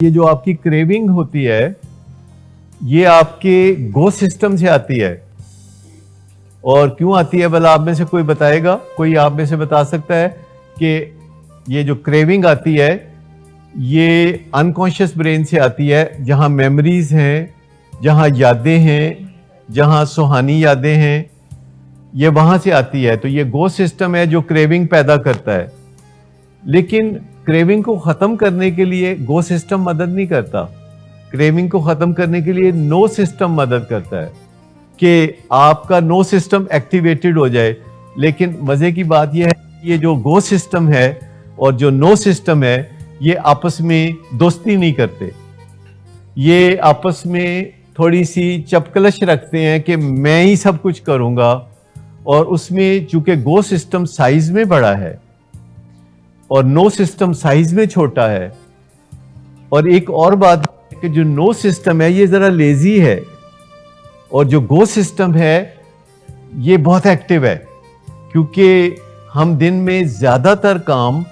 ये जो आपकी क्रेविंग होती है ये आपके गो सिस्टम से आती है। और क्यों आती है भला आप में से कोई बताएगा? कोई आप में से बता सकता है कि ये जो क्रेविंग आती है ये अनकॉन्शियस ब्रेन से आती है, जहां मेमोरीज हैं, जहां यादें हैं, जहां सुहानी यादें हैं, ये वहां से आती है। तो ये गो सिस्टम है जो क्रेविंग पैदा करता है। लेकिन क्रेविंग को खत्म करने के लिए गो सिस्टम मदद नहीं करता। क्रेविंग को खत्म करने के लिए नो सिस्टम मदद करता है कि आपका नो सिस्टम एक्टिवेटेड हो जाए। लेकिन मजे की बात यह है ये जो गो सिस्टम है और जो नो सिस्टम है ये आपस में दोस्ती नहीं करते। ये आपस में थोड़ी सी चपकलश रखते हैं कि मैं ही सब कुछ करूंगा। और उसमें चूंकि गो सिस्टम साइज में बड़ा है और नो सिस्टम साइज में छोटा है। और एक और बात है कि जो नो सिस्टम है ये जरा लेजी है और जो गो सिस्टम है ये बहुत एक्टिव है, क्योंकि हम दिन में ज्यादातर काम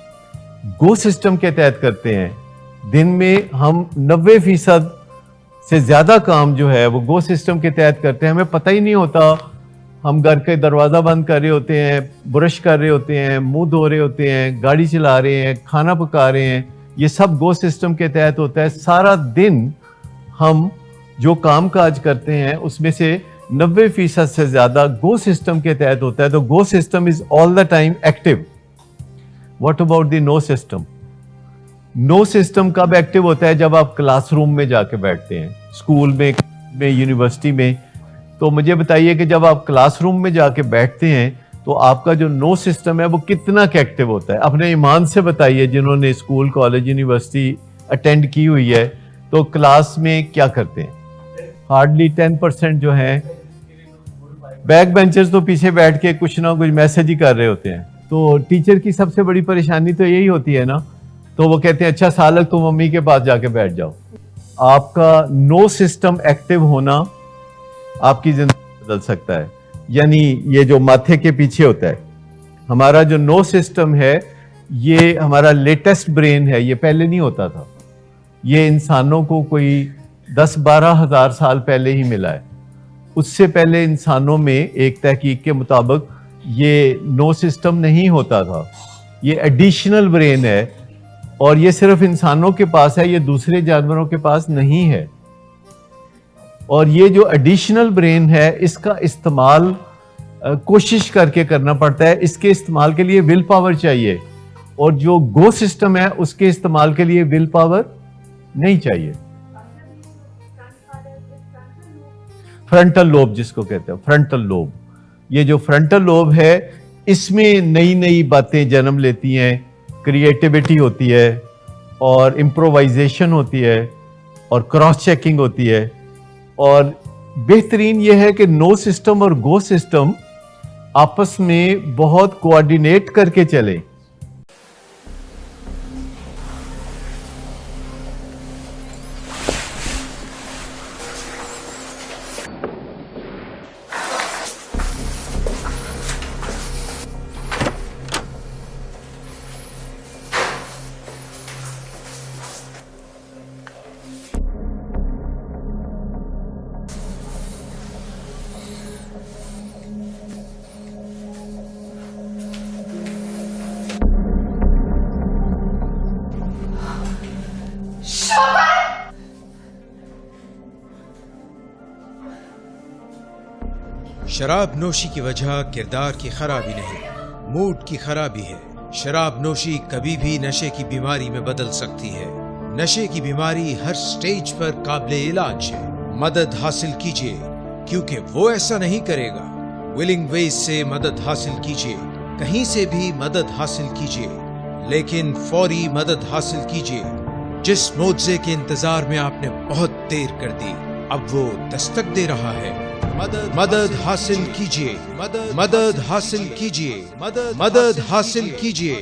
गो सिस्टम के तहत करते हैं। दिन में हम 90% से ज्यादा काम जो है वो गो सिस्टम के तहत करते हैं। हमें पता ही नहीं होता, हम घर के दरवाजा बंद कर रहे होते हैं, ब्रश कर रहे होते हैं, मुंह धो रहे होते हैं, गाड़ी चला रहे हैं, खाना पका रहे हैं, ये सब गो सिस्टम के तहत होता है। सारा दिन हम जो काम काज करते हैं उसमें से 90% से ज्यादा गो सिस्टम के तहत होता है। तो go system is all the time active. What about the no system? No system कब एक्टिव होता है? जब आप क्लासरूम में जाके बैठते हैं, स्कूल में, यूनिवर्सिटी में। तो मुझे बताइए कि जब आप क्लासरूम में जाके बैठते हैं तो आपका जो नो सिस्टम है वो कितना एक्टिव होता है? अपने ईमान से बताइए, जिन्होंने स्कूल, कॉलेज, यूनिवर्सिटी अटेंड की हुई है, तो क्लास में क्या करते हैं? हार्डली 10% जो है बैक बेंचर्स तो पीछे बैठ के कुछ ना कुछ मैसेज ही कर रहे होते हैं। तो टीचर की सबसे बड़ी परेशानी तो यही होती है ना। तो वो कहते हैं अच्छा सालक तुम मम्मी के पास जाके बैठ जाओ। आपका नो सिस्टम एक्टिव होना आपकी जिंदगी बदल सकता है। यानी ये जो माथे के पीछे होता है, हमारा जो नो सिस्टम है ये हमारा लेटेस्ट ब्रेन है, ये पहले नहीं होता था। ये इंसानों को कोई 10-12 हजार साल पहले ही मिला है। उससे पहले इंसानों में एक तहकीक के मुताबिक ये नो सिस्टम नहीं होता था। ये एडिशनल ब्रेन है और ये सिर्फ इंसानों के पास है, ये दूसरे जानवरों के पास नहीं है। और ये जो एडिशनल ब्रेन है इसका इस्तेमाल कोशिश करके करना पड़ता है। इसके इस्तेमाल के लिए विल पावर चाहिए, और जो गो सिस्टम है उसके इस्तेमाल के लिए विल पावर नहीं चाहिए। फ्रंटल लोब जिसको कहते हैं, फ्रंटल लोब, ये जो फ्रंटल लोब है इसमें नई नई बातें जन्म लेती हैं, क्रिएटिविटी होती है और इम्प्रोवाइजेशन होती है और क्रॉस चेकिंग होती है। और बेहतरीन यह है कि नो सिस्टम और गो सिस्टम आपस में बहुत कोऑर्डिनेट करके चले। शराब नोशी की वजह किरदार की खराबी नहीं, मूड की खराबी है। शराब नोशी कभी भी नशे की बीमारी में बदल सकती है। नशे की बीमारी हर स्टेज पर काबिले इलाज है। मदद हासिल कीजिए, क्योंकि वो ऐसा नहीं करेगा। विलिंग वेज से मदद हासिल कीजिए, कहीं से भी मदद हासिल कीजिए, लेकिन फौरी मदद हासिल कीजिए। जिस मोज़े के इंतजार में आपने बहुत देर कर दी, अब वो दस्तक दे रहा है। मदद हासिल कीजिए, मदद हासिल कीजिए, मदद हासिल कीजिए।